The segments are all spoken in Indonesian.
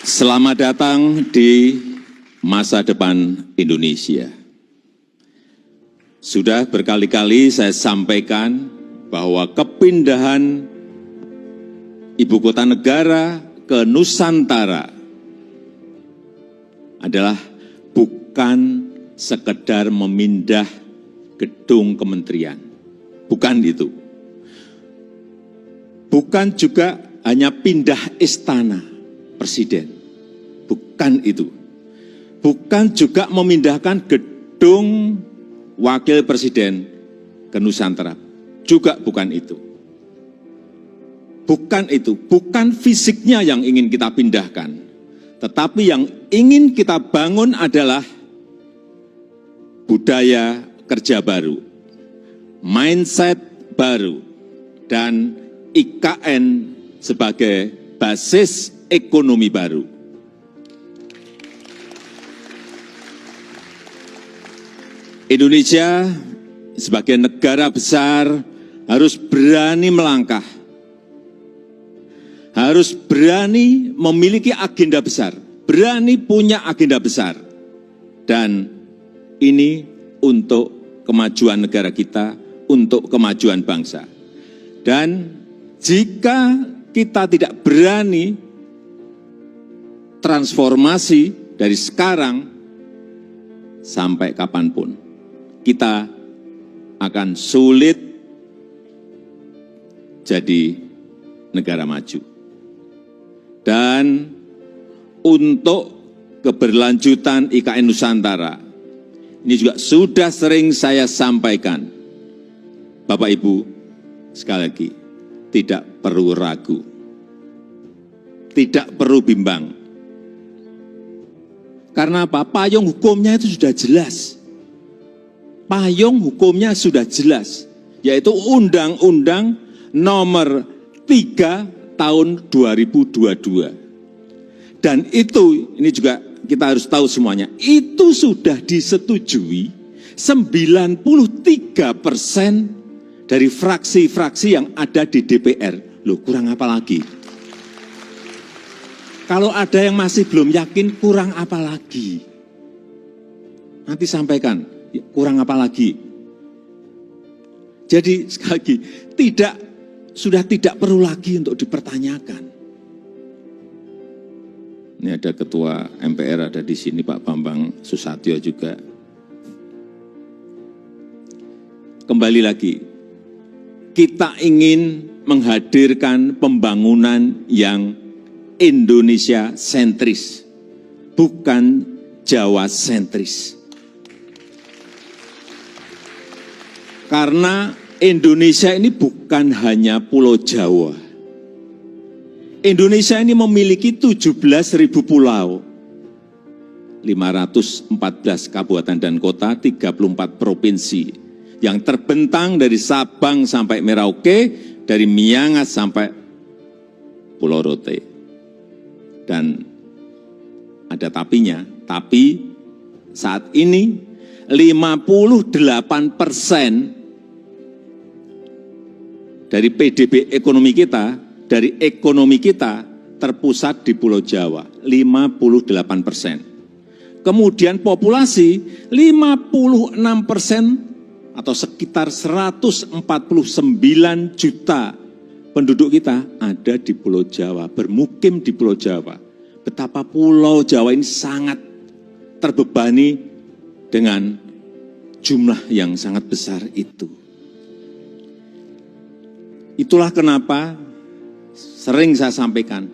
Selamat datang di masa depan Indonesia. Sudah berkali-kali saya sampaikan bahwa kepindahan ibu kota negara ke Nusantara adalah bukan sekedar memindah gedung kementerian. Bukan itu. Bukan juga hanya pindah istana presiden. Bukan itu. Bukan juga memindahkan gedung wakil presiden ke Nusantara. Juga bukan itu. Bukan itu. Bukan fisiknya yang ingin kita pindahkan. Tetapi yang ingin kita bangun adalah budaya kerja baru, mindset baru, dan IKN sebagai basis ekonomi baru. Indonesia sebagai negara besar harus berani melangkah, harus berani memiliki agenda besar, berani punya agenda besar. Dan ini untuk kemajuan negara kita, untuk kemajuan bangsa. Dan jika kita tidak berani transformasi dari sekarang sampai kapanpun, kita akan sulit jadi negara maju. Dan untuk keberlanjutan IKN Nusantara, ini juga sudah sering saya sampaikan, Bapak Ibu, sekali lagi, tidak perlu ragu, tidak perlu bimbang. Karena apa? Payung hukumnya itu sudah jelas. Payung hukumnya sudah jelas, yaitu Undang-Undang Nomor 3 Tahun 2022. Dan itu, ini juga kita harus tahu semuanya, itu sudah disetujui 93% dari fraksi-fraksi yang ada di DPR. Loh, kurang apa lagi? Kalau ada yang masih belum yakin, kurang apa lagi? Nanti sampaikan. Kurang apa lagi? Jadi sekali lagi, sudah tidak perlu lagi untuk dipertanyakan. Ini ada Ketua MPR ada di sini, Pak Bambang Susatyo juga. Kembali lagi, kita ingin menghadirkan pembangunan yang Indonesia sentris, bukan Jawa sentris. Karena Indonesia ini bukan hanya Pulau Jawa. Indonesia ini memiliki 17.000 pulau, 514 kabupaten dan kota, 34 provinsi, yang terbentang dari Sabang sampai Merauke, dari Miangas sampai Pulau Rote. Dan ada tapinya, tapi saat ini 58% dari PDB ekonomi kita, dari ekonomi kita terpusat di Pulau Jawa, 58%. Kemudian populasi 56% atau sekitar 149 juta penduduk kita ada di Pulau Jawa, bermukim di Pulau Jawa. Betapa Pulau Jawa ini sangat terbebani dengan jumlah yang sangat besar itu. Itulah kenapa sering saya sampaikan,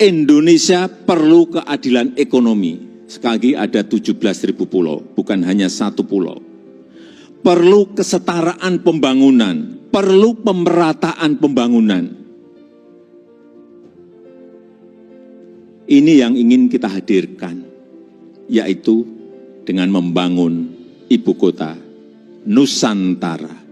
Indonesia perlu keadilan ekonomi. Sekali lagi ada 17.000 pulau, bukan hanya satu pulau. Perlu kesetaraan pembangunan, perlu pemerataan pembangunan. Ini yang ingin kita hadirkan, yaitu dengan membangun ibu kota Nusantara.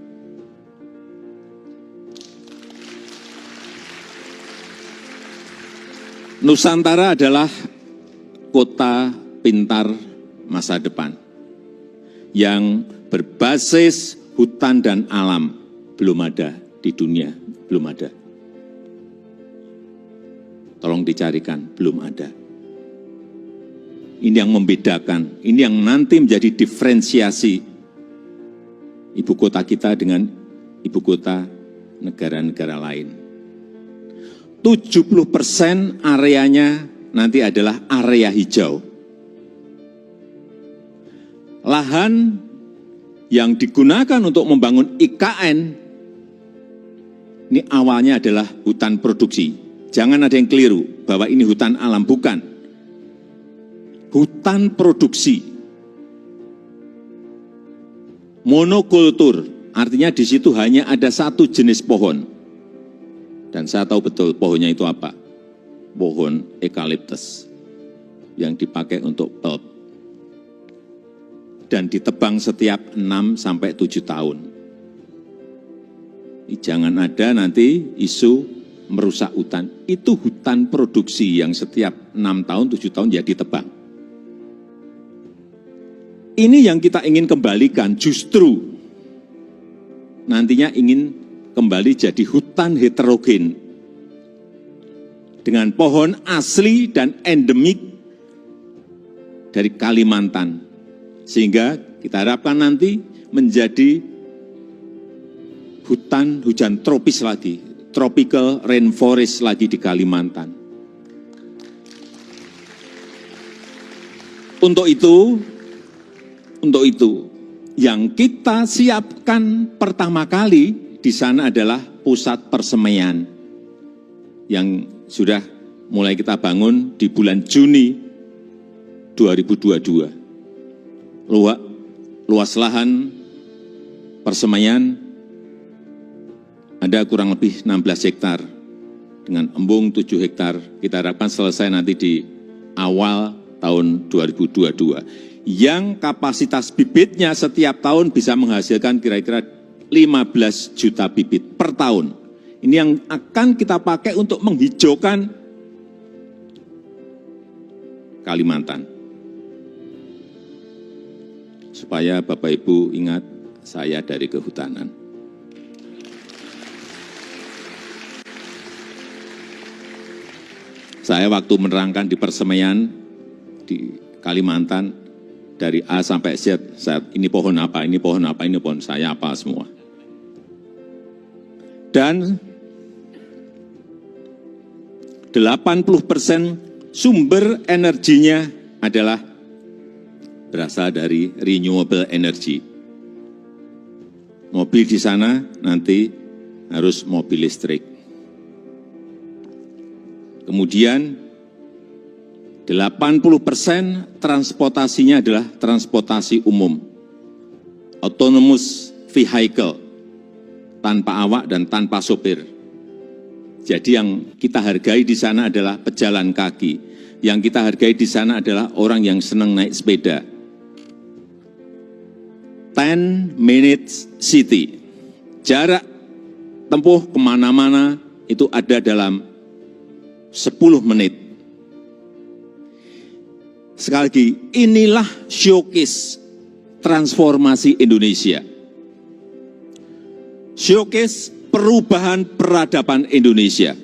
Nusantara adalah kota pintar masa depan yang berbasis hutan dan alam. Belum ada di dunia, belum ada. Tolong dicarikan, belum ada. Ini yang membedakan, ini yang nanti menjadi diferensiasi ibu kota kita dengan ibu kota negara-negara lain. 70% areanya nanti adalah area hijau. Lahan yang digunakan untuk membangun IKN, ini awalnya adalah hutan produksi. Jangan ada yang keliru bahwa ini hutan alam, bukan. Hutan produksi. Monokultur, artinya di situ hanya ada satu jenis pohon. Dan saya tahu betul pohonnya itu apa. Pohon eukaliptus yang dipakai untuk pulp. Dan ditebang setiap 6-7 tahun. Jangan ada nanti isu merusak hutan. Itu hutan produksi yang setiap 6 tahun, 7 tahun ya ditebang. Ini yang kita ingin kembalikan, justru nantinya ingin kembali jadi hutan heterogen dengan pohon asli dan endemik dari Kalimantan. Sehingga kita harapkan nanti menjadi hutan hujan tropis lagi, tropical rainforest lagi di Kalimantan. Untuk itu, yang kita siapkan pertama kali di sana adalah pusat persemaian yang sudah mulai kita bangun di bulan Juni 2022. Luas lahan persemaian ada kurang lebih 16 hektar dengan embung 7 hektar. Kita harapkan selesai nanti di awal tahun 2022. Yang kapasitas bibitnya setiap tahun bisa menghasilkan kira-kira 15 juta bibit per tahun. Ini yang akan kita pakai untuk menghijaukan Kalimantan. Supaya Bapak Ibu ingat, saya dari kehutanan. Saya waktu menerangkan di persemaian di Kalimantan, dari A sampai Z, ini pohon apa, ini pohon apa, ini pohon saya apa semua. Dan 80% sumber energinya adalah berasal dari renewable energy. Mobil di sana nanti harus mobil listrik. Kemudian 80% transportasinya adalah transportasi umum, autonomous vehicle, tanpa awak dan tanpa sopir. Jadi yang kita hargai di sana adalah pejalan kaki, yang kita hargai di sana adalah orang yang senang naik sepeda. 10 minutes city, jarak tempuh kemana-mana itu ada dalam 10 menit. Sekali lagi, inilah showcase transformasi Indonesia. Showcase perubahan peradaban Indonesia.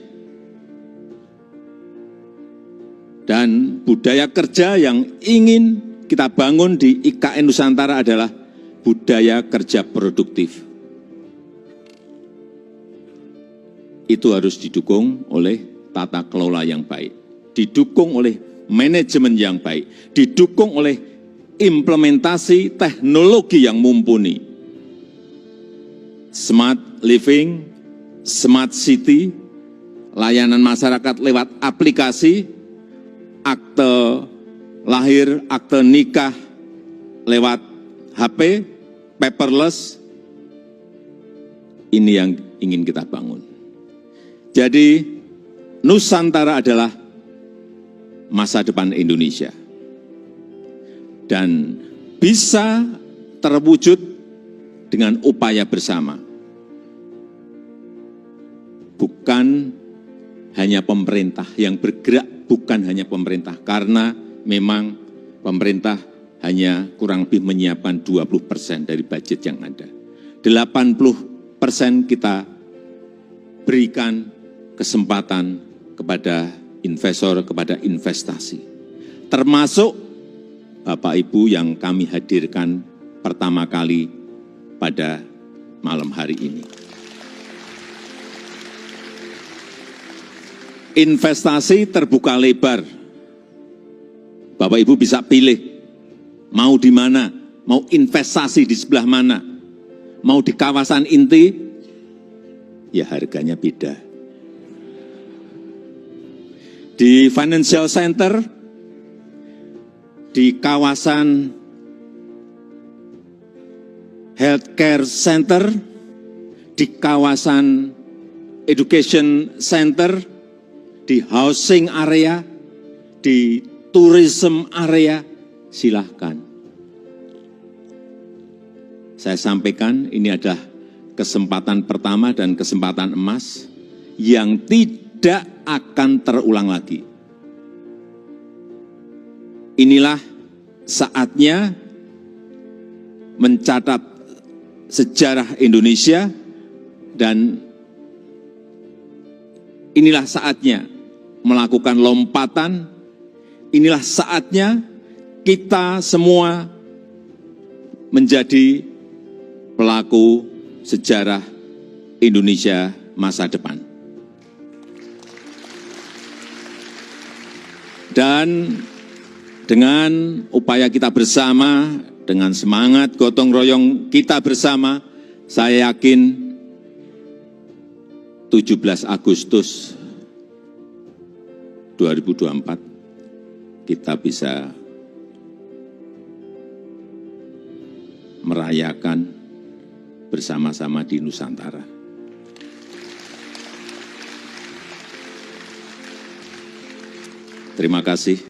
Dan budaya kerja yang ingin kita bangun di IKN Nusantara adalah budaya kerja produktif. Itu harus didukung oleh tata kelola yang baik, didukung oleh manajemen yang baik, didukung oleh implementasi teknologi yang mumpuni. Smart living, smart city, layanan masyarakat lewat aplikasi, akte lahir, akte nikah lewat HP, paperless, ini yang ingin kita bangun. Jadi Nusantara adalah masa depan Indonesia. Dan bisa terwujud dengan upaya bersama. Bukan hanya pemerintah yang bergerak, bukan hanya pemerintah. Karena memang pemerintah hanya kurang lebih menyiapkan 20% dari budget yang ada. 80% kita berikan kesempatan kepada investor, kepada investasi. Termasuk Bapak Ibu yang kami hadirkan pertama kali pada malam hari ini. Investasi terbuka lebar. Bapak Ibu bisa pilih mau di mana, mau investasi di sebelah mana, mau di kawasan inti, ya harganya beda. Di financial center, di kawasan healthcare center, di kawasan education center, di housing area, di tourism area, silahkan. Saya sampaikan ini adalah kesempatan pertama dan kesempatan emas yang tidak akan terulang lagi. Inilah saatnya mencatat sejarah Indonesia dan inilah saatnya melakukan lompatan, inilah saatnya kita semua menjadi pelaku sejarah Indonesia masa depan. Dan dengan upaya kita bersama, dengan semangat gotong royong kita bersama, saya yakin 17 Agustus 2024 kita bisa merayakan bersama-sama di Nusantara. Terima kasih.